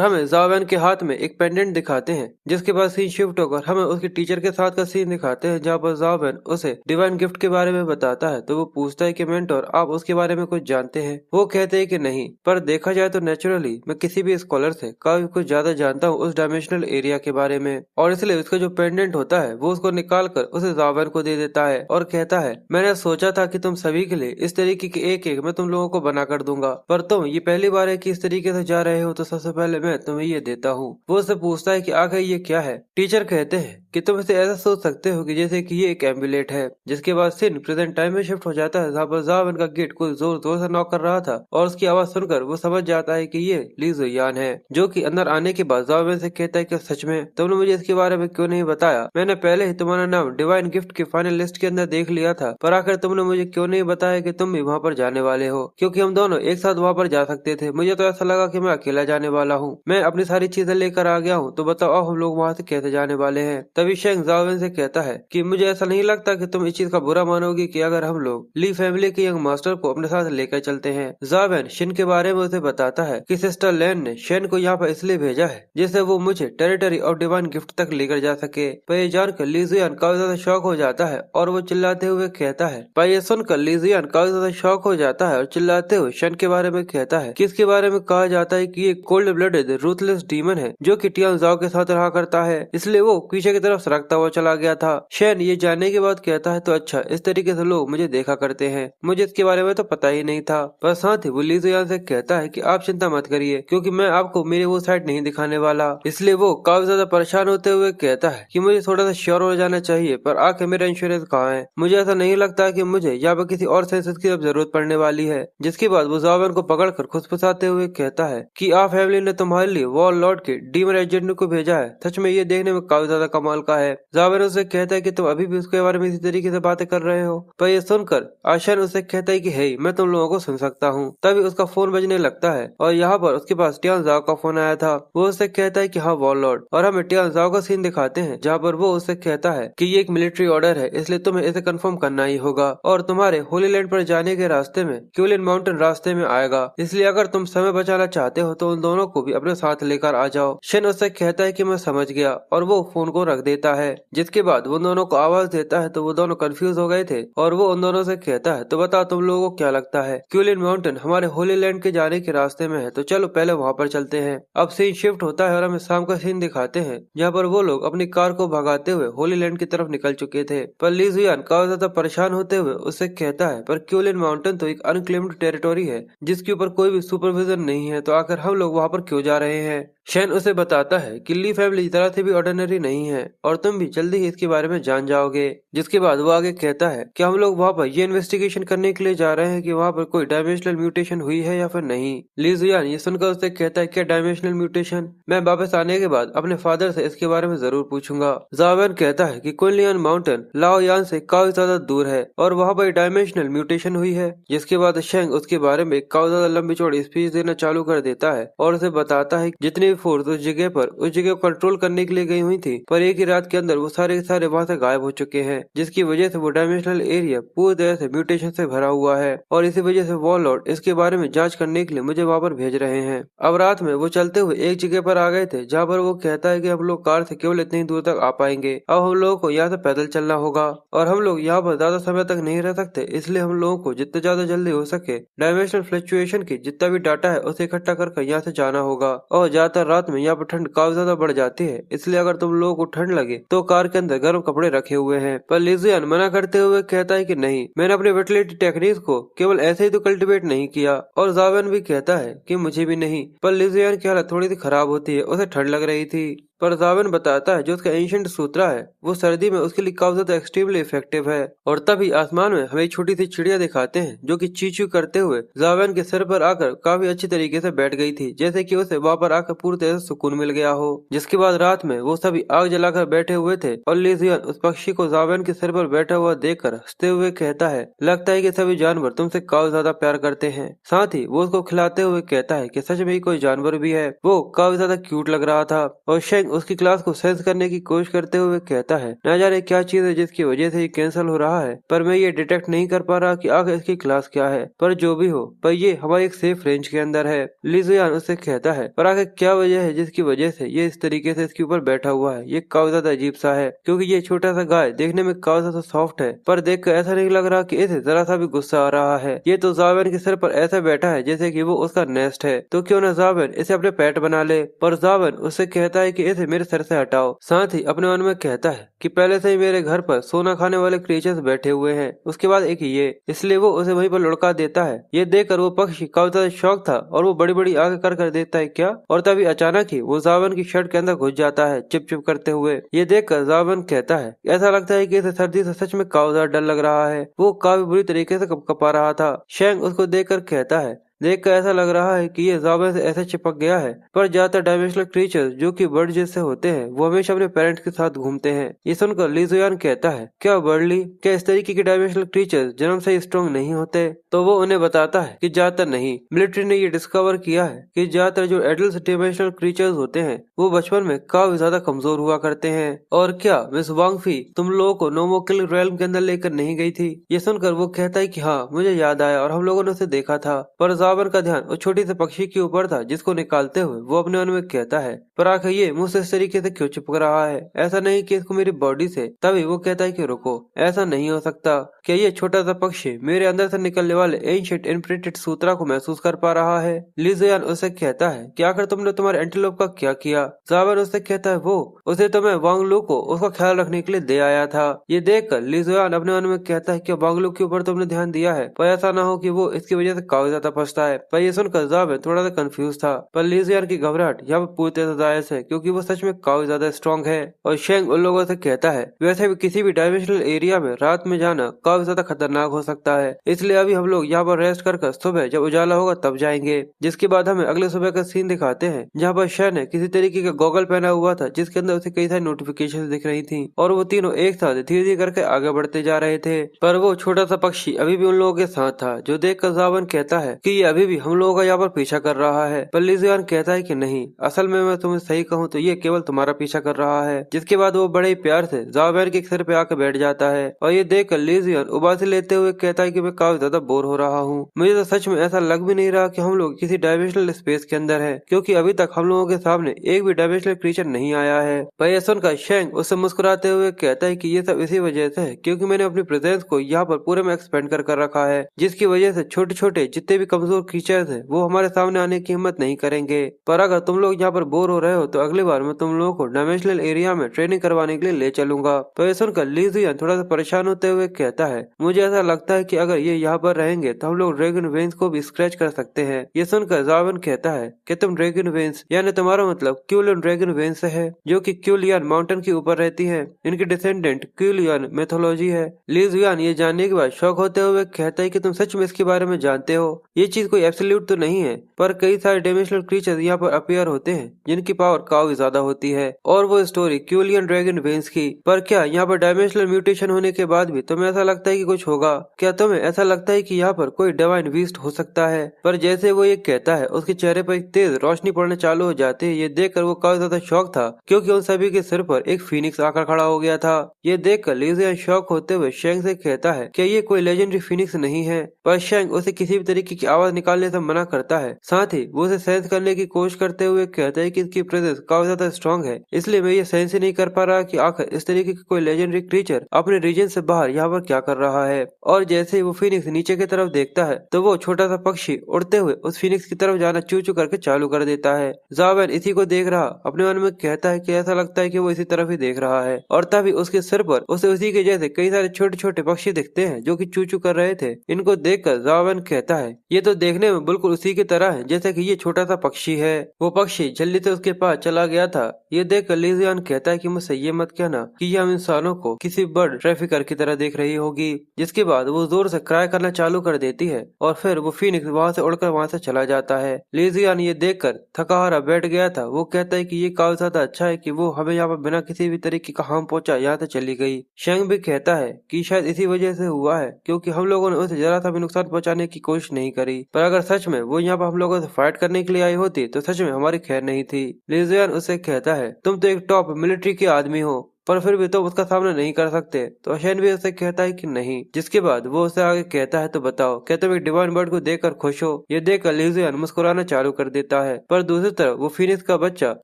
हमें ज़ाओ युआन के हाथ में एक पेंडेंट दिखाते हैं, जिसके बाद सीन शिफ्ट होकर हमें उसके टीचर के साथ का सीन दिखाते हैं, जहाँ पर ज़ाओ युआन उसे डिवाइन गिफ्ट के बारे में बताता है। तो वो पूछता है कि मेंटोर, आप उसके बारे में कुछ जानते हैं? वो कहते हैं कि नहीं, पर देखा जाए तो नेचुरली मैं किसी भी स्कॉलर से काफी कुछ ज्यादा जानता हूँ उस डायमेंशनल एरिया के बारे में। और इसलिए उसका जो पेंडेंट होता है वो उसको निकाल कर उसे ज़ाओ युआन को दे देता है और कहता है मैंने सोचा था कि तुम सभी के लिए इस तरीके के एक एक मैं तुम लोगों को बना कर दूंगा, पर तुम ये पहली बार है कि इस तरीके से जा रहे हो, तो सबसे पहले मैं तुम्हें ये देता हूँ। वो उससे पूछता है कि आखिर ये क्या है? टीचर कहते हैं कि तुम इसे ऐसा सोच सकते हो कि जैसे कि ये एक एम्बुलेट है। जिसके बाद सीन प्रेजेंट टाइम में शिफ्ट हो जाता है, जहाँ पर ज़ाओ युआन का गेट कोई जोर जोर से नॉक कर रहा था और उसकी आवाज सुनकर वो समझ जाता है कि ये ली ज़ुयान है, जो कि अंदर आने के बाद ज़ाओ युआन से कहता है कि सच में तुमने मुझे इसके बारे में क्यों नहीं बताया? मैंने पहले ही तुम्हारा नाम डिवाइन गिफ्ट की फाइनल लिस्ट के अंदर देख लिया था, पर आखिर तुमने मुझे क्यों नहीं बताया कि तुम भी वहाँ पर जाने वाले हो? क्योंकि हम दोनों एक साथ वहाँ पर जा सकते थे। मुझे तो ऐसा लगा कि मैं अकेला जाने वाला हूँ। मैं अपनी सारी चीजें लेकर आ गया हूँ, तो बताओ अब हम लोग वहाँ से कैसे जाने वाले हैं? तभी शेंग ज़ाओ युआन से कहता है कि मुझे ऐसा नहीं लगता कि तुम इस चीज का बुरा मानोगी कि अगर हम लोग ली फैमिली के यंग मास्टर को अपने साथ लेकर चलते हैं। ज़ाओ युआन शिन के बारे में उसे बताता है कि सिस्टर लैन ने शेन को यहाँ पर इसलिए भेजा है जिससे वो मुझे टेरिटरी ऑफ डिवाइन गिफ्ट तक लेकर जा सके। पर ये जानकर ली ज़ुयान काफी ज्यादा शॉक हो जाता है और वो चिल्लाते हुए कहता है, पर ये सुनकर ली ज़ुयान काफी ज्यादा शॉक हो जाता है और चिल्लाते हुए शेन के बारे में कहता है कि इसके बारे में कहा जाता है कि ये कोल्ड ब्लडेड रूथलेस डीमन है जो कि टियान ज़ाओ के साथ रहा करता है, इसलिए वो पीछे की तरफ सरकता हुआ चला गया था। शेन ये जानने के बाद कहता है तो अच्छा, इस तरीके से लोग मुझे देखा करते हैं, मुझे इसके बारे में तो पता ही नहीं था। पर साथ ही वो ली ज़ुयान से कहता है कि आप चिंता मत करिए, क्योंकि मैं आपको मेरी वो साइड नहीं दिखाने वाला। इसलिए वो काफी ज्यादा परेशान होते हुए कहता है कि मुझे थोड़ा सा श्योर हो जाना चाहिए, पर आखिर मेरा इंश्योरेंस कहाँ है? मुझे ऐसा नहीं लगता कि मुझे यहाँ पर किसी और सेंसस की अब जरूरत पड़ने वाली है। जिसके बाद वो ज़ाओ युआन को पकड़कर खुसफुसाते हुए कहता है कि आप फैमिली ने तुम्हारे लिए वॉर लॉर्ड के डीमन एजेंट को भेजा है, सच में ये देखने में काफी ज्यादा कमाल का है। ज़ाओ युआन उससे कहता है कि तुम अभी भी उसके बारे में इसी तरीके से बातें कर रहे हो। पर ये सुनकर आशान उससे कहता है कि हे, मैं तुम लोगों को सुन सकता हूँ। तभी उसका फोन बजने लगता है और यहाँ पर उसके पास टियान ज़ाओ का फोन आया था। वो उससे कहता है कि हाँ वॉर लॉर्ड, और हमें टियान ज़ाओ का सीन दिखाते हैं जहाँ पर वो उससे कहता है कि ये एक मिलिट्री ऑर्डर है, इसलिए तुम्हें इसे कंफर्म करना ही होगा और तुम्हारे होली लैंड पर जाने के रास्ते में क्यूलिन माउंटेन रास्ते में आएगा, इसलिए अगर तुम समय बचाना चाहते हो तो उन दोनों को भी अपने साथ लेकर आ जाओ। शेन उससे कहता है कि मैं समझ गया और वो फोन को रख देता है। जिसके बाद वो दोनों को आवाज देता है तो वो दोनों कंफ्यूज हो गए थे और वो उन दोनों से कहता है तो बताओ तुम लोगों को क्या लगता है? क्यूलिन माउंटेन हमारे होली लैंड के जाने के रास्ते में है, तो चलो पहले वहाँ पर चलते हैं। अब सीन शिफ्ट होता है और हमें शाम का सीन दिखाते हैं जहाँ पर वो लोग अपनी कार को भगाते हुए होली लैंड की तरफ निकल चुके थे। पर ली ज़ुयान काफी ज्यादा परेशान होते हुए उससे कहता है पर क्यूलिन माउंटेन तो एक अनक्लेम्ड टेरिटोरी है जिसके ऊपर कोई भी सुपरविजन नहीं है, तो आखिर हम लोग वहाँ पर क्यों जा रहे हैं? शेन उसे बताता है कि ली फैमिली तरह से भी ऑर्डिनरी नहीं है और तुम भी जल्दी ही इसके बारे में जान जाओगे। जिसके बाद वो आगे कहता है कि हम लोग वहाँ पर ये इन्वेस्टिगेशन करने के लिए जा रहे हैं कि वहाँ पर कोई डायमेंशनल म्यूटेशन हुई है या फिर नहीं। ली ज़ुयान ये सुनकर उससे कहता है क्या डायमेंशनल म्यूटेशन? मैं वापस आने के बाद अपने फादर से इसके बारे में जरूर पूछूंगा। ज़ाओ युआन कहता है कि कुनलियन माउंटेन लाओयान से काफी ज्यादा दूर है और वहाँ पर डायमेंशनल म्यूटेशन हुई है। जिसके बाद शेंग उसके बारे में काफी ज्यादा लंबी चौड़ी स्पीच देना चालू कर देता है और उसे बताता है जितनी नेवी फोर्स उस जगह को कंट्रोल करने के लिए गई हुई थी, पर एक ही रात के अंदर वो सारे के सारे वहाँ से गायब हो चुके हैं, जिसकी वजह से वो डायमेंशनल एरिया पूरी तरह से म्यूटेशन से भरा हुआ है और इसी वजह से वॉरलॉर्ड इसके बारे में जांच करने के लिए मुझे वहाँ पर भेज रहे हैं। अब रात में वो चलते हुए एक जगह पर आ गए थे जहाँ पर वो कहता है कि हम लोग कार से केवल इतनी दूर तक आ पाएंगे, अब हम लोगों को यहाँ से पैदल चलना होगा और हम लोग यहाँ पर ज्यादा समय तक नहीं रह सकते, इसलिए हम लोगों को जितना ज्यादा जल्दी हो सके डायमेंशनल फ्लक्चुएशन की जितना भी डाटा है उसे इकट्ठा कर यहाँ से जाना होगा। और ज्यादातर रात में यहाँ पर ठंड काफी ज्यादा बढ़ जाती है, इसलिए अगर तुम लोगों को ठंड लगे तो कार के अंदर गर्म कपड़े रखे हुए हैं। पर लिजियन मना करते हुए कहता है कि नहीं, मैंने अपनी फर्टिलिटी टेक्निक्स को केवल ऐसे ही तो कल्टिवेट नहीं किया। और जावेन भी कहता है कि मुझे भी नहीं। पर लिजियन की हालत थोड़ी सी खराब होती है, उसे ठंड लग रही थी। पर जावेन बताता है जो उसका एंशिएंट सूत्रा है वो सर्दी में उसके लिए काफी ज्यादा एक्सट्रीमली इफेक्टिव है। और तभी आसमान में हमें एक छोटी सी चिड़िया दिखाते हैं जो कि चींचू करते हुए जावेन के सिर पर आकर काफी अच्छी तरीके से बैठ गई थी, जैसे कि उसे वहाँ पर आकर पूरी तरह से सुकून मिल गया हो। जिसके बाद रात में वो सभी आग जलाकर बैठे हुए थे और लिजियन उस पक्षी को जावेन के सिर पर बैठा हुआ देखकर हंसते हुए कहता है, लगता है कि सभी जानवर तुमसे काफी ज्यादा प्यार करते हैं। साथ ही वो उसको खिलाते हुए कहता है कि सच में ही कोई जानवर भी है। वो काफी ज्यादा क्यूट लग रहा था और शेंग उसकी क्लास को सेंस करने की कोशिश करते हुए कहता है, न जाने क्या चीज है जिसकी वजह से ये कैंसिल हो रहा है, पर मैं ये डिटेक्ट नहीं कर पा रहा कि आखिर इसकी क्लास क्या है। पर जो भी हो, पर ये हमारी एक सेफ रेंज के अंदर है। लिजियन उससे कहता है, पर आखिर क्या वजह है जिसकी वजह से ये इस तरीके से इसके ऊपर बैठा हुआ है। ये काफी ज्यादा अजीब सा है क्योंकि ये छोटा सा गाय देखने में काफी ज्यादा सॉफ्ट है, पर देख कर ऐसा नहीं लग रहा कि इसे जरा सा भी गुस्सा आ रहा है। ये तो जावेन के सिर पर ऐसा बैठा है जैसे कि वो उसका नेस्ट है, तो क्यों न जावेन इसे अपने पेट बना ले। पर जावेन उससे कहता है कि इसे मेरे सर से हटाओ। साथ ही अपने मन में कहता है कि पहले से ही मेरे घर पर सोना खाने वाले क्रिएचर्स बैठे हुए हैं, उसके बाद एक ये, इसलिए वो उसे वहीं पर लुढ़का देता है। ये देखकर वो पक्षी काफी ज्यादा शौक था और वो बड़ी बड़ी आंखें कर देता है क्या, और तभी अचानक ही वो जावेन की शर्ट के अंदर घुस जाता है चिप चिप करते हुए। ये देखकर जावेन कहता है, ऐसा लगता है कि इसे सर्दी से सच में काफी ज्यादा डर लग रहा है। वो काफी बुरी तरीके से कपकपा रहा था। शेंग उसको देखकर कहता है, देखकर ऐसा लग रहा है कि ये जावेन से ऐसे चिपक गया है। पर ज्यादातर डायमेंशनल क्रीचर्स जो कि बर्ड जैसे होते हैं वो हमेशा अपने पेरेंट्स के साथ घूमते हैं। ये सुनकर लिजियन कहता है, क्या बर्डली, क्या इस तरीके के डायमेंशनल क्रीचर्स जन्म से स्ट्रॉन्ग नहीं होते? तो वो उन्हें बताता है कि ज्यादातर नहीं, मिलिट्री ने ये डिस्कवर किया है कि ज्यादातर जो एडल्ट डायमेंशनल क्रीचर्स होते हैं वो बचपन में काफी ज्यादा कमजोर हुआ करते हैं। और क्या मिस वांगफी तुम लोगों को नोमोकिल रेल्म के अंदर लेकर नहीं गई थी? ये सुनकर वो कहता है कि हाँ, मुझे याद आया और हम लोगों ने उसे देखा था। पर जावेन का ध्यान उस छोटी से पक्षी के ऊपर था जिसको निकालते हुए वो अपने मन में कहता है, पर आखिर ये मुझसे इस तरीके से क्यों चिपक रहा है? ऐसा नहीं कि इसको मेरी बॉडी से। तभी वो कहता है कि रुको, ऐसा नहीं हो सकता। क्या ये छोटा सा पक्षी मेरे अंदर से निकलने वाले एंशिएंट इम्प्रिंटेड सूत्रा को महसूस कर पा रहा है? लिजियन उससे कहता है कि आखिर तुमने तुम्हारे एंटीलोप का क्या किया? जावेन उससे कहता है, वो उसे तो मैं वांगलू को उसका ख्याल रखने के लिए दे आया था। ये देखकर लिजियन अपने मन में कहता है कि वांगलू के ऊपर तुमने ध्यान दिया है, पर ऐसा ना हो कि वो इसकी वजह से काफी ज्यादा फंसता है। पर ये सुनकर जावेन थोड़ा सा कंफ्यूज था। पर लिजियन की घबराहट यहाँ पर पूरी तरह से जायज है क्योंकि वो सच में काफी ज्यादा स्ट्रॉन्ग है। और शेंग उन लोगों से कहता है, वैसे भी किसी भी डायमेंशनल एरिया में रात में जाना काफी ज्यादा खतरनाक हो सकता है, इसलिए अभी हम लोग यहाँ पर रेस्ट कर सुबह जब उजाला होगा तब जाएंगे। जिसके बाद हमें अगले सुबह का सीन दिखाते हैं जहाँ पर शेन ने किसी तरीके का गॉगल पहना हुआ था जिसके अंदर उसे कई सारी नोटिफिकेशन दिख रही थी और वो तीनों एक साथ धीरे धीरे करके आगे बढ़ते जा रहे थे। पर वो छोटा सा पक्षी अभी भी उन लोगों के साथ था, जो देख कर जावेन कहता है कि ये अभी भी हम लोगों का यहाँ पर पीछा कर रहा है। पर लिजियन कहता है कि नहीं, असल में मैं तुम्हें सही कहूँ तो ये केवल तुम्हारा पीछा कर रहा है। जिसके बाद वो बड़े ही प्यार से जावेन के सिर पे आकर बैठ जाता है और ये देख कर लिजियन उबासी लेते हुए कहता है कि मैं काफी ज्यादा बोर हो रहा हूँ। मुझे तो सच में ऐसा लग भी नहीं रहा कि हम लोग किसी डायमेंशनल स्पेस के अंदर है, क्योंकि अभी तक हम लोगों के सामने एक भी डायमेंशनल क्रीचर नहीं आया है। पर यह सुनकर शेंग उससे मुस्कुराते हुए कहता है कि ये सब इसी वजह से है क्योंकि मैंने अपनी प्रेजेंस को यहाँ पर पूरे में एक्सपेंड कर रखा है, जिसकी वजह से छोटे छोटे जितने भी कमजोर क्रीचर्स है वो हमारे सामने आने की हिम्मत नहीं करेंगे। पर अगर तुम लोग यहाँ पर बोर हो रहे हो तो अगली बार मैं तुम लोगों को डायमेंशनल एरिया में ट्रेनिंग करवाने के लिए ले चलूंगा। तो ये सुनकर लिजियन थोड़ा सा परेशान होते हुए कहता है, मुझे ऐसा लगता है कि अगर ये यहाँ पर रहेंगे तो हम लोग ड्रैगन वेन्स को भी स्क्रैच कर सकते हैं। ये सुनकर जावेन कहता है कि तुम ड्रैगन वेन्स यानी तुम्हारा मतलब क्यूलियन ड्रैगन वेन्स से है, जो कि क्यूलियन माउंटेन के ऊपर रहती है। इनकी डिसेंडेंट क्यूलियन मेथोलॉजी है। लिजियन ये जानने के बाद शौक होते हुए कहता है कि तुम सच में इसके बारे में जानते हो? ये चीज चीज कोई एब्सोल्यूट तो नहीं है, पर कई सारे डायमेंशनल क्रीचर्स यहाँ पर अपीयर होते हैं जिनकी पावर काफी ज्यादा होती है। और वो स्टोरी क्यूलियन ड्रैगन वेंस की। पर क्या यहाँ पर डायमेंशनल म्यूटेशन होने के बाद भी तुम्हें ऐसा लगता है कि कुछ होगा? क्या तुम्हें ऐसा लगता है कि यहाँ पर कोई डिवाइन बीस्ट हो सकता है? पर जैसे वो ये कहता है, उसके चेहरे पर एक तेज रोशनी पड़ने चालू हो जाती है। ये देखकर वो काफी ज्यादा शॉक था, क्योंकि उन सभी के सिर पर एक फीनिक्स आकर खड़ा हो गया था। ये देखकर लिजियन शॉक होते हुए शेंग से कहता है कि ये कोई लेजेंडरी फीनिक्स नहीं है। पर शेंग उसे किसी भी तरीके की आवाज निकालने से मना करता है। साथ ही वो उसे सेंस करने की कोशिश करते हुए कहता है कि इसकी प्रेजेंस काफी ज्यादा स्ट्रॉन्ग है, इसलिए मैं ये सेंस ही नहीं कर पा रहा कि आखिर इस तरीके का कोई लेजेंडरी क्रीचर अपने रीजन से बाहर यहाँ पर क्या कर रहा है। और जैसे ही वो फीनिक्स नीचे की तरफ देखता है तो वो छोटा सा पक्षी उड़ते हुए उस फीनिक्स की तरफ जाना चू चू करके चालू कर देता है। ज़ावेन इसी को देख रहा अपने मन में कहता है कि ऐसा लगता है कि वो इसी तरफ ही देख रहा है। और तभी उसके सिर पर उसे उसी के जैसे कई सारे छोटे छोटे पक्षी दिखते हैं जो कि चू चू कर रहे थे। इनको देखकर ज़ावेन कहता है, ये तो देखने में बिल्कुल उसी की तरह है जैसे कि ये छोटा सा पक्षी है। वो पक्षी जल्दी से उसके पास चला गया था। ये देखकर लिजियन कहता है कि मुझसे ये मत कहना कि ये हम इंसानों को किसी बर्ड ट्रैफिकर की तरह देख रही होगी। जिसके बाद वो जोर से क्राई करना चालू कर देती है और फिर वो फीनिक्स वहाँ से उड़कर वहाँ से चला जाता है। लिजियन ये देखकर थका हारा बैठ गया था। वो कहता है कि ये काफी ज्यादा अच्छा है कि वो हमें यहाँ पर बिना किसी भी तरीके का हार्म पहुंचा यहाँ से चली गई। शेंग भी कहता है कि शायद इसी वजह से हुआ है, क्योंकि हम लोगों ने उसे जरा सा भी नुकसान पहुंचाने की कोशिश नहीं करी। पर अगर सच में वो यहाँ पर हम लोगों से फाइट करने के लिए आई होती तो सच में हमारी खैर नहीं थी। लिजियन उससे कहता है, तुम तो एक टॉप मिलिट्री के आदमी हो, पर फिर भी तो उसका सामना नहीं कर सकते। तो शेन भी उसे कहता है कि नहीं। जिसके बाद वो उसे आगे कहता है, तो बताओ क्या तुम एक डिवाइन बर्ड को देखकर खुश हो? ये देखकर लिजियन मुस्कुराना चालू कर देता है। पर दूसरी तरफ वो फिनिक्स का बच्चा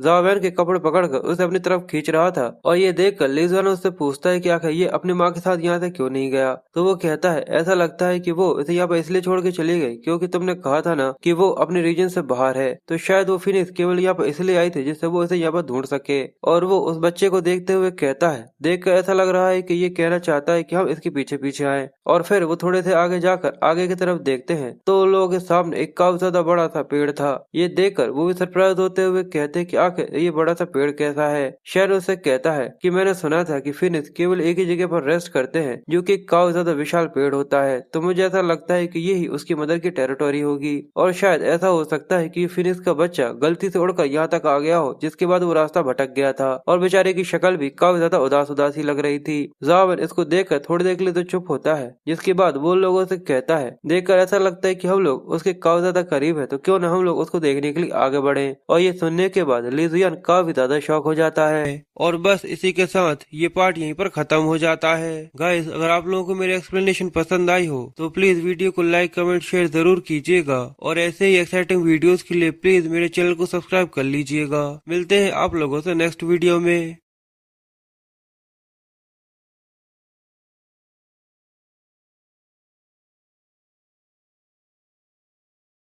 ज़ावेन के कपड़े पकड़कर उसे अपनी तरफ खींच रहा था। और ये देखकर लिजियन उससे पूछता है कि आखिर ये अपनी माँ के साथ यहाँ से क्यों नहीं गया? तो वो कहता है, ऐसा लगता है कि वो इसे यहाँ पर इसलिए छोड़ के चली गई क्योंकि तुमने कहा था ना कि वो अपने रीजन से बाहर है। तो शायद वो फिनिक्स केवल यहाँ पर इसलिए आई थी जिससे वो इसे यहाँ पर ढूंढ सके। और वो उस बच्चे को देखते हुए कहता है, देखकर ऐसा लग रहा है कि ये कहना चाहता है कि हम इसके पीछे पीछे आए। और फिर वो थोड़े से आगे जाकर आगे की तरफ देखते हैं तो लोगों के सामने एक काफी ज्यादा बड़ा सा पेड़ था। ये देखकर वो भी सरप्राइज होते हुए कहते हैं कि आखिर ये बड़ा सा पेड़ कैसा है? शेर उससे कहता है कि मैंने सुना था कि फिनिक्स केवल एक ही जगह पर रेस्ट करते हैं, जो कि काफी ज्यादा विशाल पेड़ होता है। तो मुझे ऐसा लगता है कि यही उसकी मदर की टेरिटोरी होगी। और शायद ऐसा हो सकता है कि फिनिक्स का बच्चा गलती से उड़कर यहाँ तक आ गया हो, जिसके बाद वो रास्ता भटक गया था। और बेचारे की शक्ल भी काफी ज्यादा उदासी लग रही थी। ज़ावेन इसको देखकर थोड़ी देर के लिए तो चुप होता है। जिसके बाद वो लोगों से कहता है, देखकर ऐसा लगता है कि हम लोग उसके काफी ज्यादा करीब है, तो क्यों न हम लोग उसको देखने के लिए आगे बढ़े। और ये सुनने के बाद लिजियन काफी ज्यादा शॉक हो जाता है। और बस इसी के साथ ये पार्ट यहीं पर खत्म हो जाता है। गाइस, अगर आप लोगों को मेरी एक्सप्लेनेशन पसंद आई हो तो प्लीज वीडियो को लाइक कमेंट शेयर जरूर कीजिएगा। और ऐसे ही एक्साइटिंग वीडियोस के लिए प्लीज मेरे चैनल को सब्सक्राइब कर लीजिएगा। मिलते हैं आप लोगों से नेक्स्ट वीडियो में।